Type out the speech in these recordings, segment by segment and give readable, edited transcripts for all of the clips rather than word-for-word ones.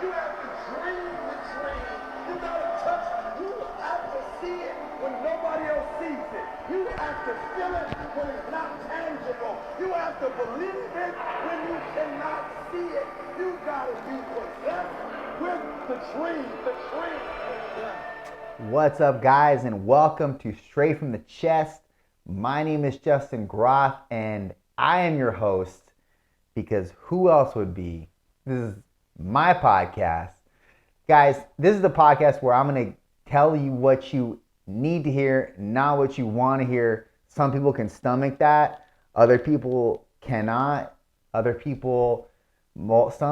You have to dream the dream. You gotta touch. You have to see it when nobody else sees it. You have to feel it when it's not tangible. You have to believe it when you cannot see it. You gotta be possessed with the dream. The dream. What's up, guys, and welcome to Straight from the Chest. My name is Justin Groth, and I am your host because who else would be? This is my podcast. Guys, this is the podcast where I'm going to tell you what you need to hear, not what you want to hear. Some people can stomach that. Other people cannot. Some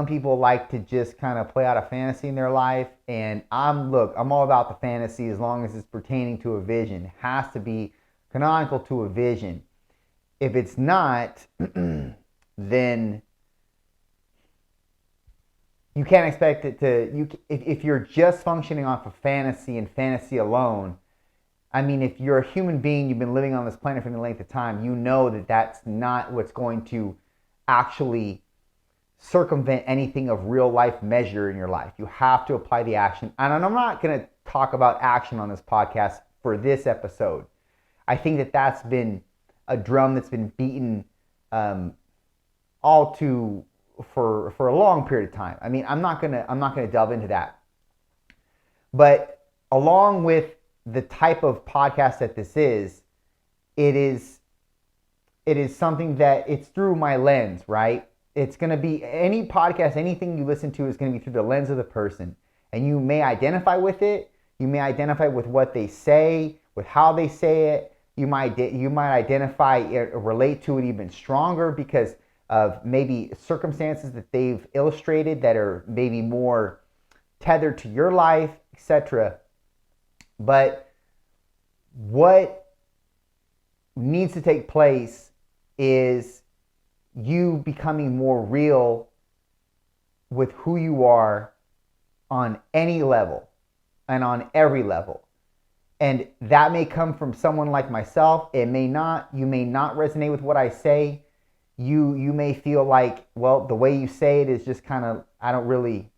people like to just kind of play out a fantasy in their life. And I'm all about the fantasy as long as it's pertaining to a vision. It has to be canonical to a vision. If it's not, then you can't expect it to, if you're just functioning off of fantasy and fantasy alone. I mean, if you're a human being, you've been living on this planet for any length of time, you know that that's not what's going to actually circumvent anything of real life measure in your life. You have to apply the action. And I'm not going to talk about action on this podcast for this episode. I think that that's been a drum that's been beaten for a long period of time. I mean, I'm not gonna delve into that. But along with the type of podcast that this is, it is something that it's through my lens, right? It's gonna be any podcast, anything you listen to is gonna be through the lens of the person, and you may identify with it. You may identify with what they say, with how they say it. You might identify, relate to it even stronger because of maybe circumstances that they've illustrated that are maybe more tethered to your life, etc. But what needs to take place is you becoming more real with who you are on any level and on every level. And that may come from someone like myself. It may not. You may not resonate with what I say. You may feel like, well, the way you say it is just kind of, I don't really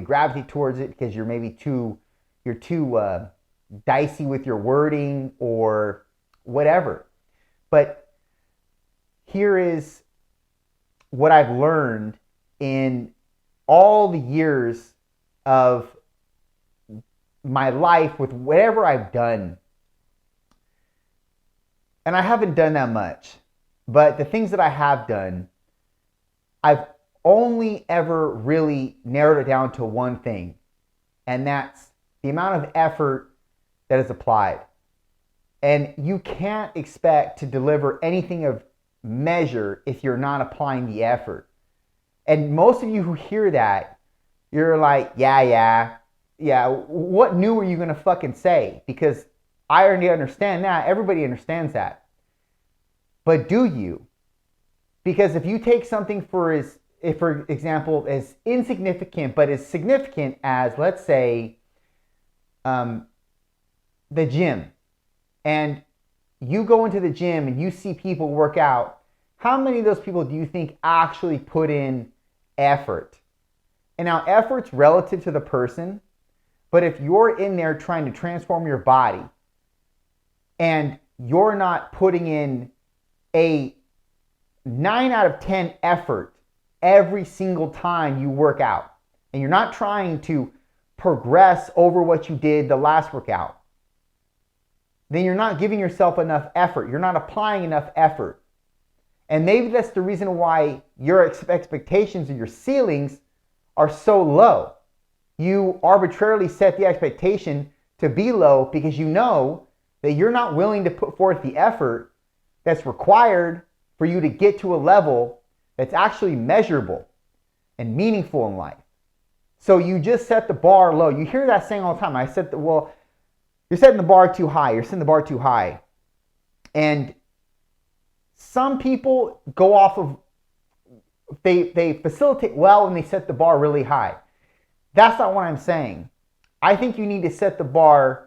gravitate towards it because you're too dicey with your wording or whatever. But here is what I've learned in all the years of my life with whatever I've done. And I haven't done that much. But the things that I have done, I've only ever really narrowed it down to one thing, and that's the amount of effort that is applied. And you can't expect to deliver anything of measure if you're not applying the effort. And most of you who hear that, you're like, yeah, what new are you going to fucking say? Because I already understand that. Everybody understands that. But do you? Because if you take something for example, as insignificant but as significant as, let's say, the gym, and you go into the gym and you see people work out, how many of those people do you think actually put in effort? And now effort's relative to the person, but if you're in there trying to transform your body and you're not putting in a 9 out of 10 effort every single time you work out, and you're not trying to progress over what you did the last workout, then you're not giving yourself enough effort. You're not applying enough effort. And maybe that's the reason why your expectations or your ceilings are so low. You arbitrarily set the expectation to be low because you know that you're not willing to put forth the effort that's required for you to get to a level that's actually measurable and meaningful in life. So you just set the bar low. You hear that saying all the time. You're setting the bar too high. You're setting the bar too high. And some people go off of, they facilitate well when they set the bar really high. That's not what I'm saying. I think you need to set the bar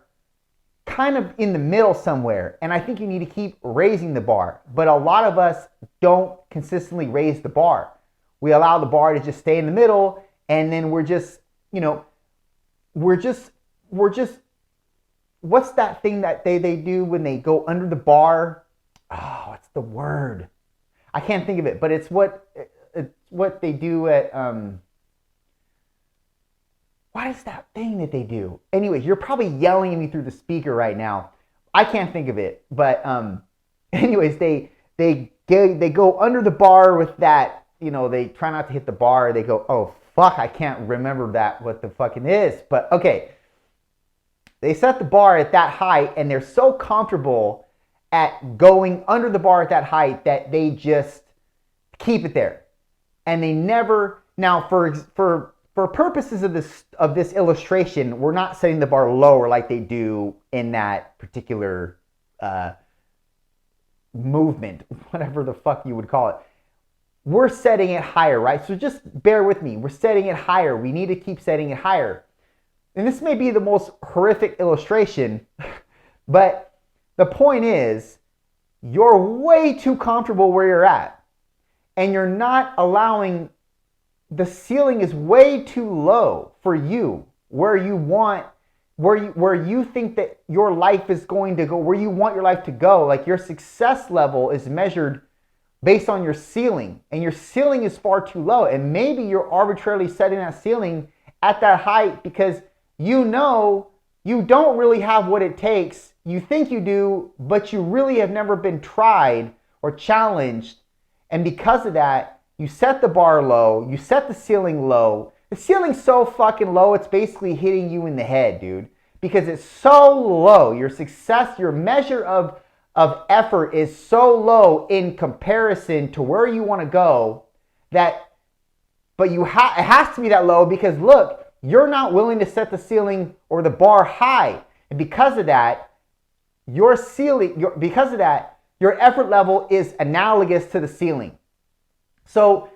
kind of in the middle somewhere, and I think you need to keep raising the bar. But a lot of us don't consistently raise the bar. We allow the bar to just stay in the middle, and then we're just you know, we're just, what's that thing that they do when they go under the bar? Oh, what's the word? I can't think of it, but it's what they do at, what is that thing that they do? Anyways, you're probably yelling at me through the speaker right now. I can't think of it, but anyways, they go under the bar with that, you know, they try not to hit the bar. They go, oh fuck, I can't remember that, what the fucking is. But okay, they set the bar at that height and they're so comfortable at going under the bar at that height that they just keep it there. And they never, now for purposes of this illustration, we're not setting the bar lower like they do in that particular movement, whatever the fuck you would call it. We're setting it higher, right? So just bear with me. We're setting it higher. We need to keep setting it higher. And this may be the most horrific illustration, but the point is, you're way too comfortable where you're at. And you're not allowing, the ceiling is way too low for you, where you want, where you think that your life is going to go, where you want your life to go. Like your success level is measured based on your ceiling, and your ceiling is far too low. And maybe you're arbitrarily setting that ceiling at that height because you know you don't really have what it takes. You think you do, but you really have never been tried or challenged. And because of that, you set the bar low, you set the ceiling low. The ceiling's so fucking low, it's basically hitting you in the head, dude. Because it's so low. Your success, your measure of effort is so low in comparison to where you want to go that, but it has to be that low because look, you're not willing to set the ceiling or the bar high. And because of that, your effort level is analogous to the ceiling. So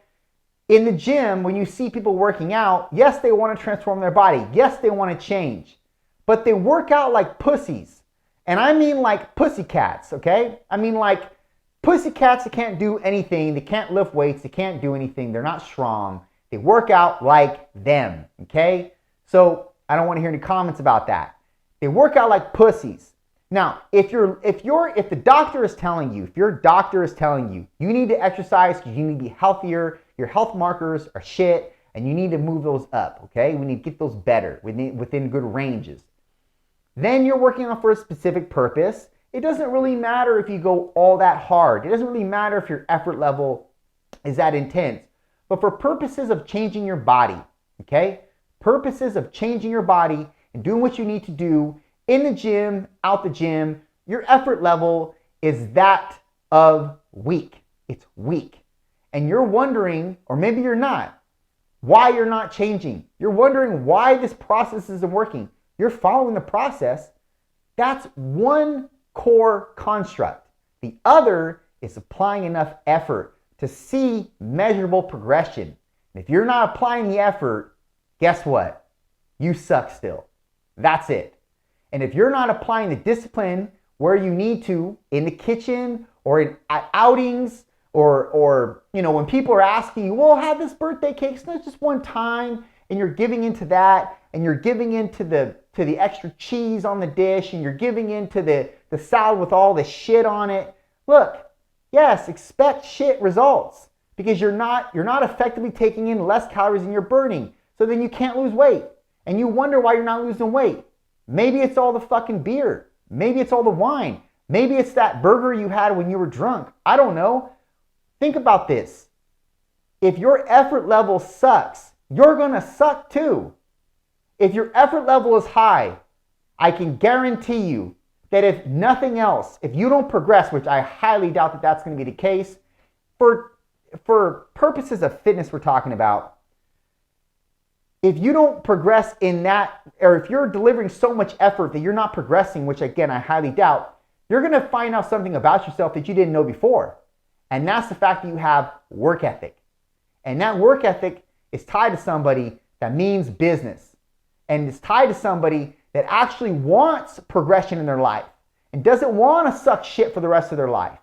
in the gym, when you see people working out, yes, they want to transform their body. Yes, they want to change. But they work out like pussies. And I mean like pussycats, okay? I mean like pussycats that can't do anything. They can't lift weights. They can't do anything. They're not strong. They work out like them, okay? So I don't want to hear any comments about that. They work out like pussies. Now, if the doctor is telling you, if your doctor is telling you, you need to exercise because you need to be healthier, your health markers are shit, and you need to move those up, okay? We need to get those better within good ranges. Then you're working on for a specific purpose. It doesn't really matter if you go all that hard. It doesn't really matter if your effort level is that intense. But for purposes of changing your body, okay? Purposes of changing your body and doing what you need to do in the gym, out the gym, your effort level is that of weak. It's weak. And you're wondering, or maybe you're not, why you're not changing. You're wondering why this process isn't working. You're following the process. That's one core construct. The other is applying enough effort to see measurable progression. And if you're not applying the effort, guess what? You suck still. That's it. And if you're not applying the discipline where you need to in the kitchen or at outings or you know, when people are asking you, well, have this birthday cake, so it's just one time, and you're giving into that, and you're giving into the extra cheese on the dish, and you're giving into the salad with all the shit on it. Look, yes, expect shit results because you're not effectively taking in less calories than you're burning. So then you can't lose weight. And you wonder why you're not losing weight. Maybe it's all the fucking beer. Maybe it's all the wine. Maybe it's that burger you had when you were drunk. I don't know. Think about this. If your effort level sucks, you're gonna suck too. If your effort level is high, I can guarantee you that if nothing else, if you don't progress, which I highly doubt that that's going to be the case, for purposes of fitness we're talking about, if you don't progress in that, or if you're delivering so much effort that you're not progressing, which again, I highly doubt, you're going to find out something about yourself that you didn't know before. And that's the fact that you have work ethic. And that work ethic is tied to somebody that means business. And it's tied to somebody that actually wants progression in their life and doesn't want to suck shit for the rest of their life.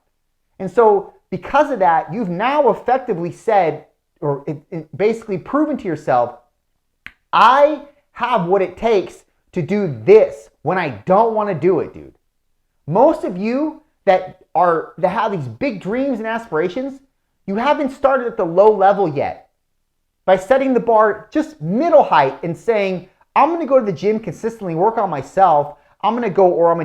And so because of that, you've now effectively said, or basically proven to yourself, I have what it takes to do this when I don't want to do it, dude. Most of you that have these big dreams and aspirations, you haven't started at the low level yet. By setting the bar just middle height and saying, I'm going to go to the gym consistently, work on myself. I'm going to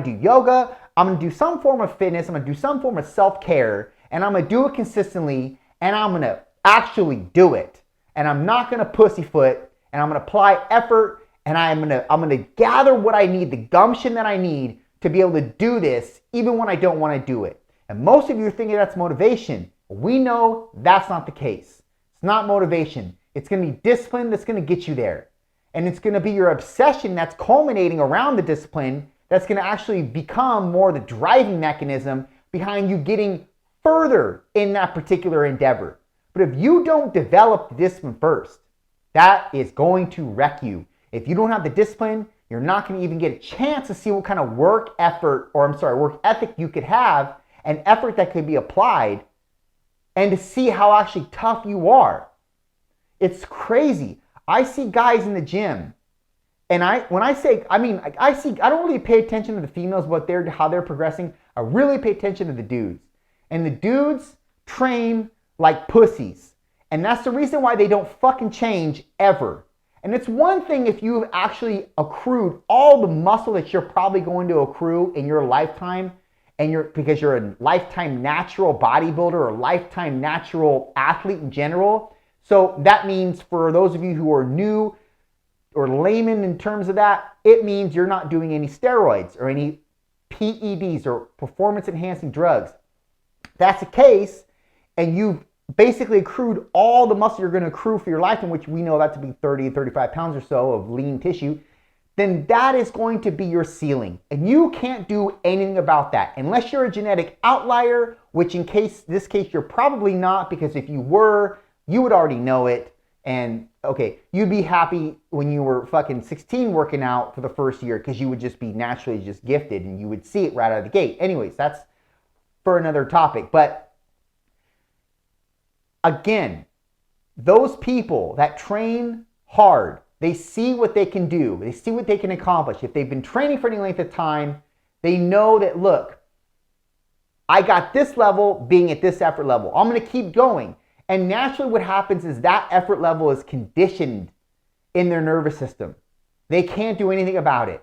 do yoga. I'm going to do some form of fitness. I'm going to do some form of self-care, and I'm going to do it consistently, and I'm going to actually do it. And I'm not going to pussyfoot, and I'm going to apply effort, and I'm going to gather what I need, the gumption that I need to be able to do this even when I don't want to do it. And most of you are thinking that's motivation. We know that's not the case. It's not motivation. It's going to be discipline that's going to get you there. And it's going to be your obsession that's culminating around the discipline that's going to actually become more the driving mechanism behind you getting further in that particular endeavor. But if you don't develop the discipline first, that is going to wreck you. If you don't have the discipline, you're not going to even get a chance to see what kind of work ethic you could have, and effort that could be applied, and to see how actually tough you are. It's crazy. I see guys in the gym, and I don't really pay attention to the females, how they're progressing. I really pay attention to the dudes. And the dudes train like pussies. And that's the reason why they don't fucking change ever. And it's one thing if you've actually accrued all the muscle that you're probably going to accrue in your lifetime, because you're a lifetime natural bodybuilder or lifetime natural athlete in general. So that means for those of you who are new or layman in terms of that, it means you're not doing any steroids or any PEDs or performance enhancing drugs. That's the case, and you've basically accrued all the muscle you're going to accrue for your lifetime, which we know that to be 30, 35 pounds or so of lean tissue, then that is going to be your ceiling. And you can't do anything about that unless you're a genetic outlier, which in this case you're probably not, because if you were, you would already know it. And okay, you'd be happy when you were fucking 16 working out for the first year, because you would just be naturally just gifted and you would see it right out of the gate. Anyways, that's for another topic. But again, those people that train hard, they see what they can do. They see what they can accomplish. If they've been training for any length of time, they know that, look, I got this level being at this effort level. I'm going to keep going. And naturally what happens is that effort level is conditioned in their nervous system. They can't do anything about it.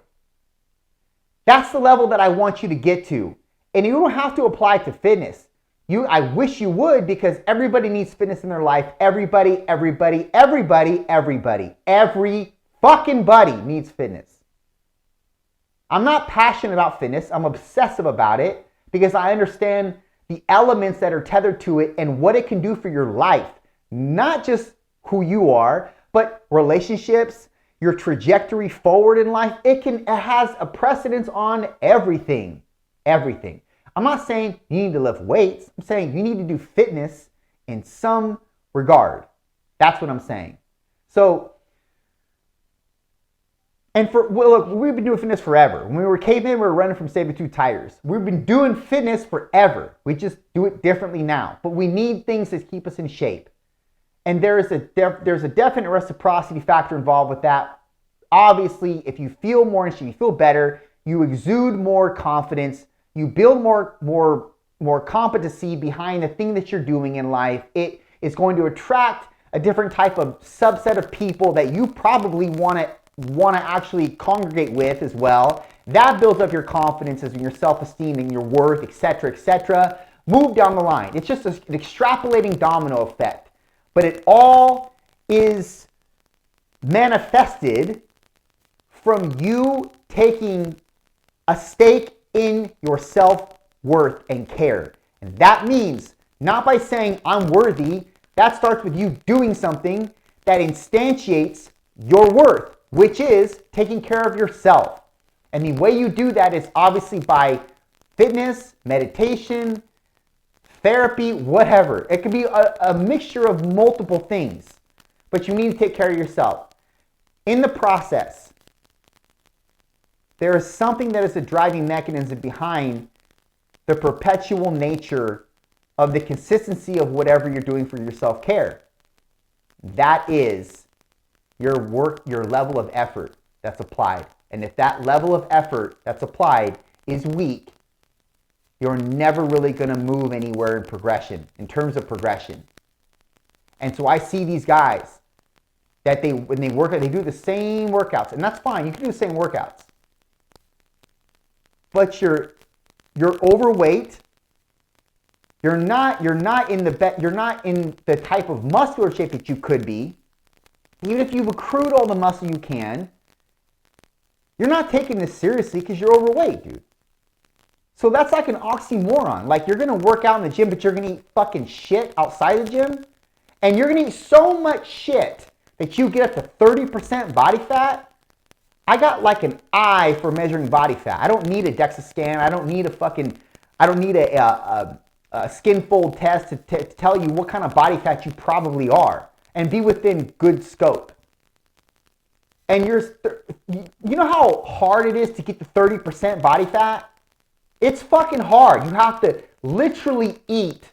That's the level that I want you to get to. And you don't have to apply it to fitness. I wish you would, because everybody needs fitness in their life. Everybody. Every fucking buddy needs fitness. I'm not passionate about fitness. I'm obsessive about it because I understand the elements that are tethered to it and what it can do for your life. Not just who you are, but relationships, your trajectory forward in life. It has a precedence on everything. Everything. I'm not saying you need to lift weights. I'm saying you need to do fitness in some regard. That's what I'm saying. So, look, we've been doing fitness forever. When we were cavemen, we were running from saber-tooth tigers. We've been doing fitness forever. We just do it differently now. But we need things that keep us in shape. And there's a definite reciprocity factor involved with that. Obviously, if you feel more in shape, you feel better, you exude more confidence, you build more competency behind the thing that you're doing in life. It is going to attract a different type of subset of people that you probably want to actually congregate with as well. That builds up your confidence and your self-esteem and your worth, etc., etc. Move down the line. It's just an extrapolating domino effect. But it all is manifested from you taking a stake in your self-worth and care. And that means not by saying I'm worthy. That starts with you doing something that instantiates your worth, which is taking care of yourself. And the way you do that is obviously by fitness, meditation, therapy, whatever. It could be a mixture of multiple things, but you need to take care of yourself. In the process, there is something that is a driving mechanism behind the perpetual nature of the consistency of whatever you're doing for your self-care. That is your level of effort that's applied. And if that level of effort that's applied is weak, you're never really going to move anywhere in progression, in terms of progression. And so I see these guys that when they work out, they do the same workouts, and that's fine. You can do the same workouts, but you're overweight. You're not in the type of muscular shape that you could be. Even if you've accrued all the muscle you can, you're not taking this seriously because you're overweight, dude. So that's like an oxymoron. Like, you're going to work out in the gym, but you're going to eat fucking shit outside the gym. And you're going to eat so much shit that you get up to 30% body fat. I got like an eye for measuring body fat. I don't need a DEXA scan. I don't need a skin fold test to tell you what kind of body fat you probably are and be within good scope. And you know how hard it is to get to 30% body fat? It's fucking hard. You have to literally eat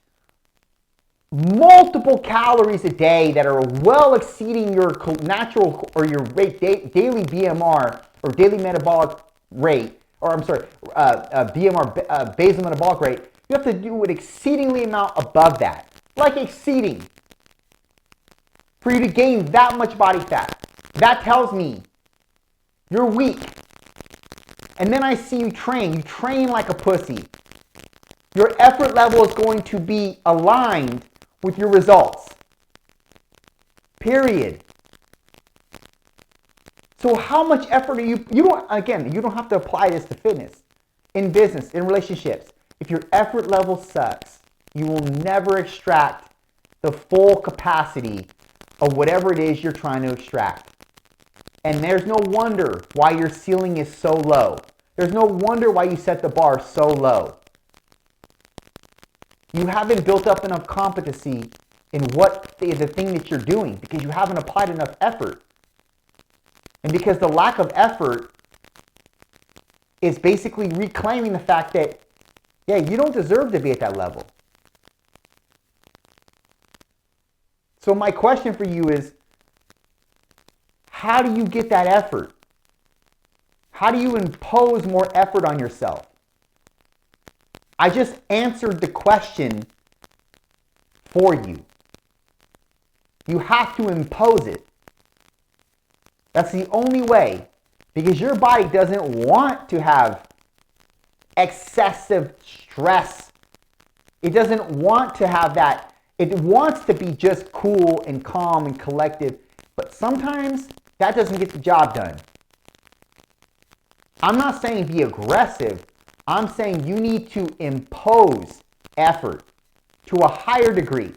multiple calories a day that are well exceeding your natural or your daily BMR or daily metabolic rate, or I'm sorry, BMR, basal metabolic rate. You have to do an exceedingly amount above that, like exceeding, for you to gain that much body fat. That tells me you're weak. And then I see you train like a pussy. Your effort level is going to be aligned with your results. Period. So how much effort are you don't have to apply this to fitness, in business, in relationships. If your effort level sucks, you will never extract the full capacity of whatever it is you're trying to extract. And there's no wonder why your ceiling is so low. There's no wonder why you set the bar so low. You haven't built up enough competency in what is the thing that you're doing because you haven't applied enough effort. And because the lack of effort is basically reclaiming the fact that, yeah, you don't deserve to be at that level. So my question for you is, how do you get that effort? How do you impose more effort on yourself? I just answered the question for you. You have to impose it. That's the only way, because your body doesn't want to have excessive stress. It doesn't want to have that. It wants to be just cool and calm and collected, but sometimes that doesn't get the job done. I'm not saying be aggressive. I'm saying you need to impose effort to a higher degree.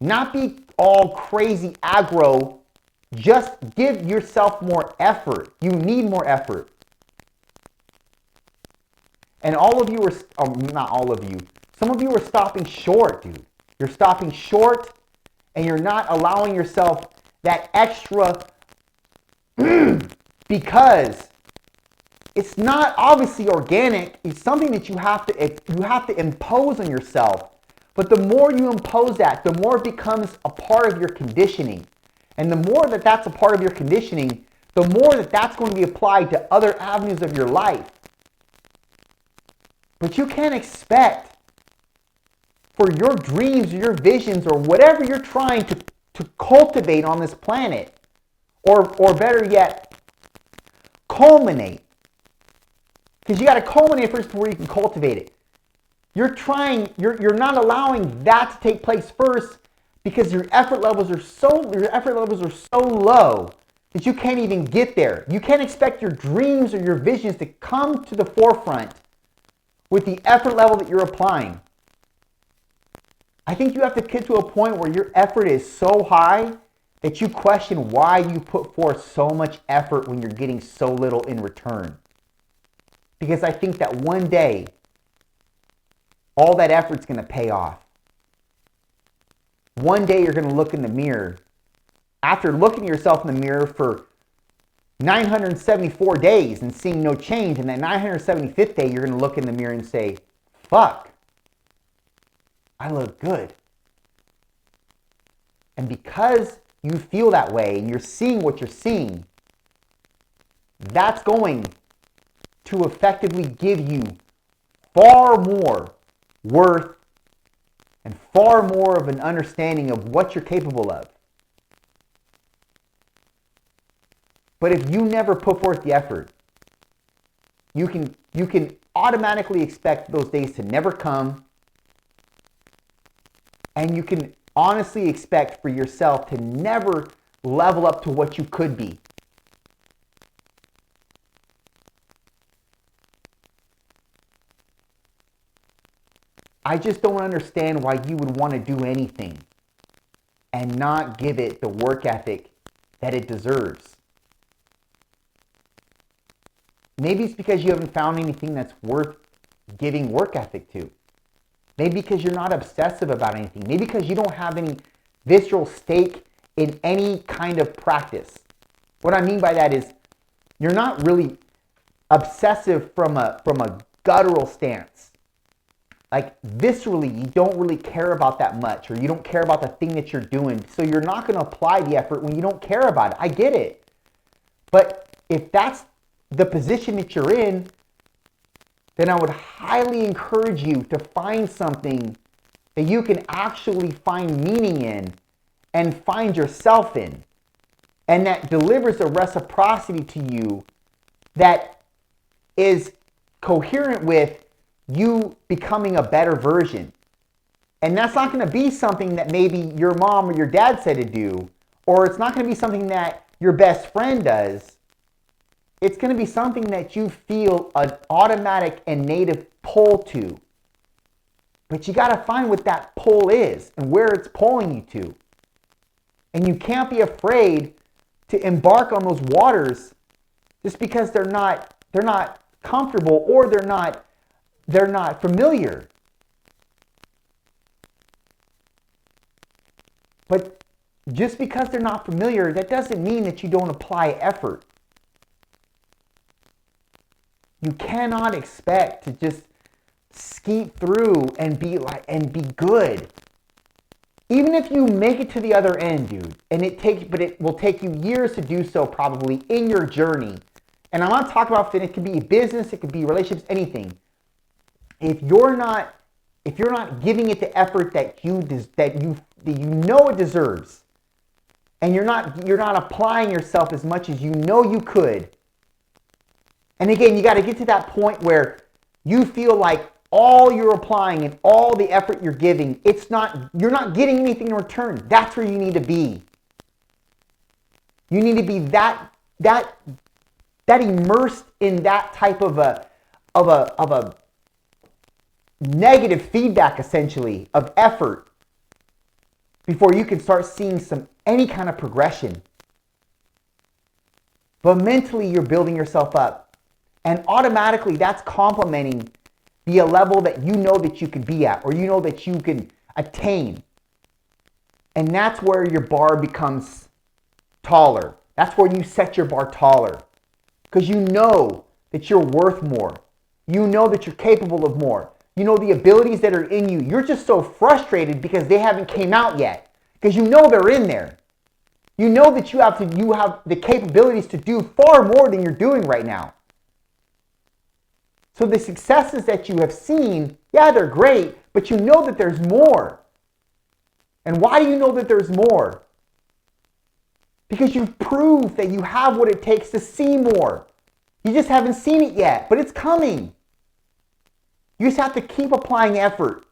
Not be all crazy aggro. Just give yourself more effort. You need more effort. And all of you are, not all of you, some of you are stopping short, dude. You're stopping short and you're not allowing yourself that extra because it's not obviously organic. It's something that you have to impose on yourself. But the more you impose that, the more it becomes a part of your conditioning. And the more that that's a part of your conditioning, the more that that's going to be applied to other avenues of your life. But you can't expect for your dreams or your visions or whatever you're trying to cultivate on this planet, or better yet, culminate. Because you got to culminate first before you can cultivate it. You're not allowing that to take place first because your effort levels are so low that you can't even get there. You can't expect your dreams or your visions to come to the forefront with the effort level that you're applying. I think you have to get to a point where your effort is so high that you question why you put forth so much effort when you're getting so little in return. Because I think that one day, all that effort's going to pay off. One day you're going to look in the mirror. After looking at yourself in the mirror for 974 days and seeing no change, and that 975th day you're going to look in the mirror and say, fuck, I look good. And because you feel that way and you're seeing what you're seeing, that's going to effectively give you far more worth and far more of an understanding of what you're capable of. But if you never put forth the effort, you can automatically expect those days to never come, and you can honestly expect for yourself to never level up to what you could be. I just don't understand why you would want to do anything and not give it the work ethic that it deserves. Maybe it's because you haven't found anything that's worth giving work ethic to. Maybe because you're not obsessive about anything. Maybe because you don't have any visceral stake in any kind of practice. What I mean by that is you're not really obsessive from a guttural stance. Like viscerally, you don't really care about that much, or you don't care about the thing that you're doing. So you're not going to apply the effort when you don't care about it. I get it. But if that's the position that you're in, then I would highly encourage you to find something that you can actually find meaning in and find yourself in, and that delivers a reciprocity to you that is coherent with you becoming a better version. And that's not going to be something that maybe your mom or your dad said to do, or it's not going to be something that your best friend does. It's going to be something that you feel an automatic and native pull to. But you got to find what that pull is and where it's pulling you to. And you can't be afraid to embark on those waters just because they're not comfortable, or they're not familiar. But just because they're not familiar, that doesn't mean that you don't apply effort. You cannot expect to just skeet through and be good. Even if you make it to the other end, dude, but it will take you years to do so probably in your journey. And I'm not talking about fitness. It could be business, it could be relationships, anything. If you're not giving it the effort that you know it deserves, and you're not applying yourself as much as you know you could. And again, you got to get to that point where you feel like all you're applying and all the effort you're giving, you're not getting anything in return. That's where you need to be. You need to be that immersed in that type of a negative feedback, essentially, of effort, before you can start seeing any kind of progression. But mentally, you're building yourself up, and automatically that's complementing the level that you know that you can be at, or you know that you can attain. And that's where your bar becomes taller. That's where you set your bar taller, because you know that you're worth more. You know that you're capable of more. You know the abilities that are in you. You're just so frustrated because they haven't came out yet, because you know they're in there. You know that you have the capabilities to do far more than you're doing right now. So the successes that you have seen, yeah, they're great, but you know that there's more. And why do you know that there's more? Because you've proved that you have what it takes to see more. You just haven't seen it yet, but it's coming. You just have to keep applying effort.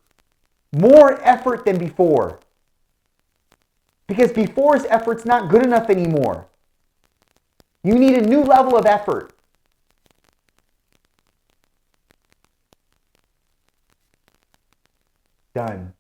More effort than before. Because before's effort's not good enough anymore. You need a new level of effort. Done.